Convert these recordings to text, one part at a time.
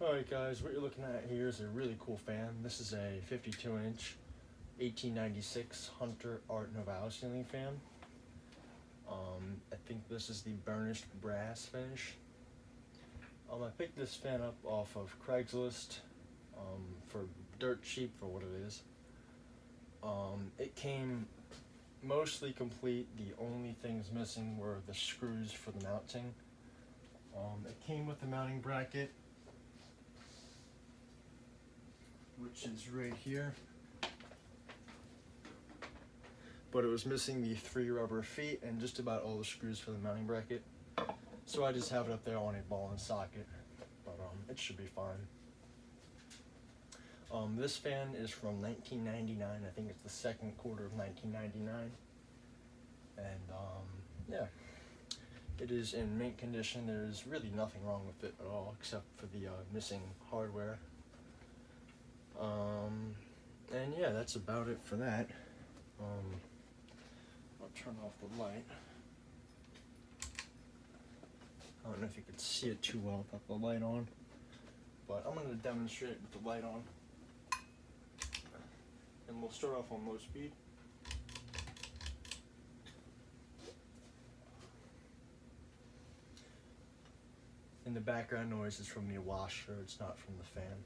Alright guys, what you're looking at here is a really cool fan. This is a 52-inch 1896 Hunter Art Noveaou ceiling fan. I think this is the burnished brass finish. I picked this fan up off of Craigslist for dirt cheap for what it is. It came mostly complete. The only things missing were the screws for the mounting. It came with the mounting bracket, which is right here, but it was missing the 3 rubber feet and just about all the screws for the mounting bracket, so I just have it up there on a ball and socket, but it should be fine. This fan is from 1999. I think it's the second quarter of 1999, and yeah, it is in mint condition. There's really nothing wrong with it at all except for the missing hardware. And yeah, that's about it for that. I'll turn off the light. I don't know if you could see it too well without the light on, but I'm going to demonstrate with the light on. And we'll start off on low speed. And the background noise is from the washer, it's not from the fan.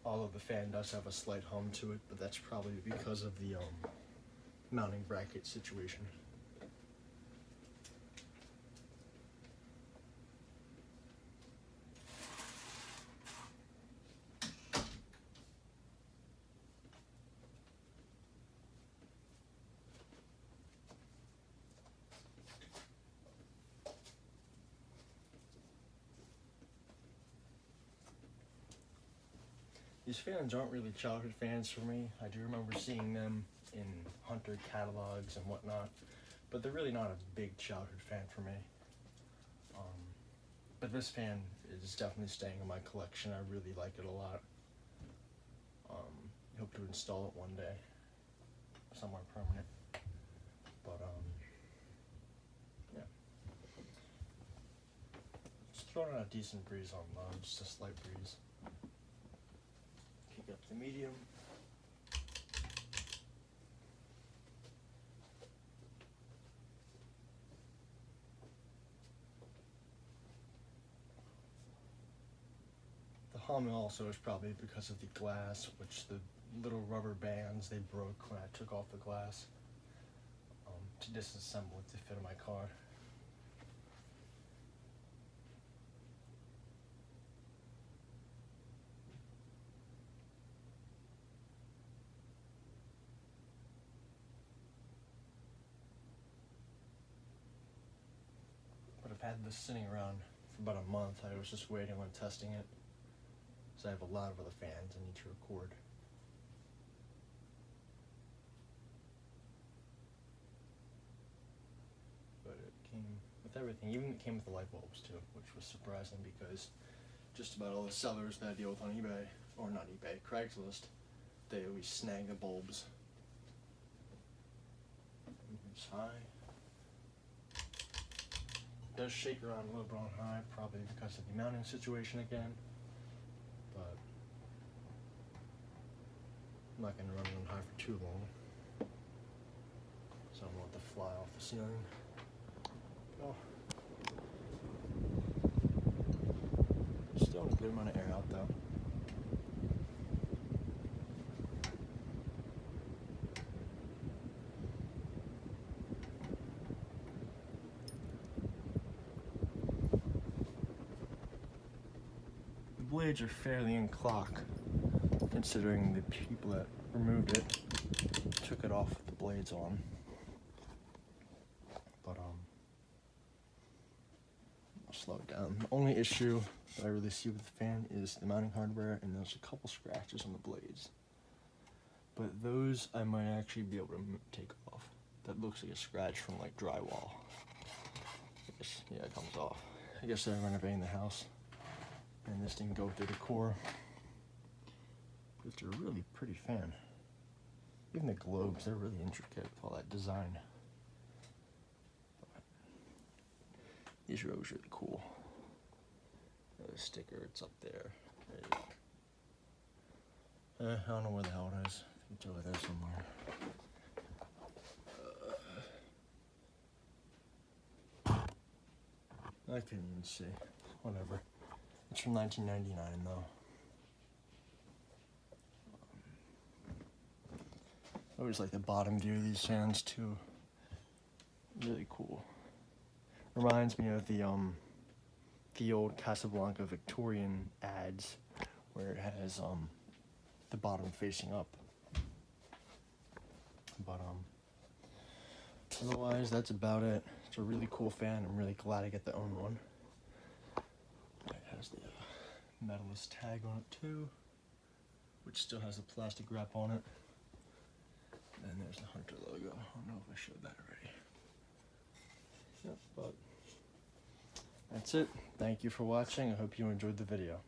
Although the fan does have a slight hum to it, but that's probably because of the mounting bracket situation. These fans aren't really childhood fans for me. I do remember seeing them in Hunter catalogs and whatnot, but they're really not a big childhood fan for me. But this fan is definitely staying in my collection. I really like it a lot. I hope to install it one day, somewhere permanent. But yeah. Just throwing out a decent breeze on just a slight breeze. Kick up the medium. The hum also is probably because of the glass, which the little rubber bands, they broke when I took off the glass to disassemble it to fit in my car. But I've had this sitting around for about a month. I was just waiting on testing it, so I have a lot of other fans I need to record. But it came with everything, even it came with the light bulbs too, which was surprising because just about all the sellers that I deal with on eBay, or not eBay, Craigslist, they always snag the bulbs. It's high. It does shake around a little bit on high, probably because of the mounting situation again, but I'm not going to run it on high for too long, so I don't want it to fly off the ceiling. Oh. Still a good amount of air out though. The blades are fairly in clock, considering the people that removed it took it off with the blades on. But I'll slow it down. The only issue that I really see with the fan is the mounting hardware, and there's a couple scratches on the blades. But those I might actually be able to take off. That looks like a scratch from like drywall. I guess, yeah, it comes off. I guess they're renovating the house, and this didn't go through the core. It's a really pretty fan. Even the globes, they're really intricate with all that design. These are always really cool. The sticker, it's up there. I don't know where the hell it is. It's over there somewhere. I couldn't even see. Whatever. It's from 1999 though. I always like the bottom view of these fans too. Really cool. Reminds me of the old Casablanca Victorian ads where it has the bottom facing up. But otherwise that's about it. It's a really cool fan. I'm really glad I get to own one. It has the medalist tag on it too, which still has the plastic wrap on it. And there's the Hunter logo. I don't know if I showed that already. Yep, but that's it. Thank you for watching. I hope you enjoyed the video.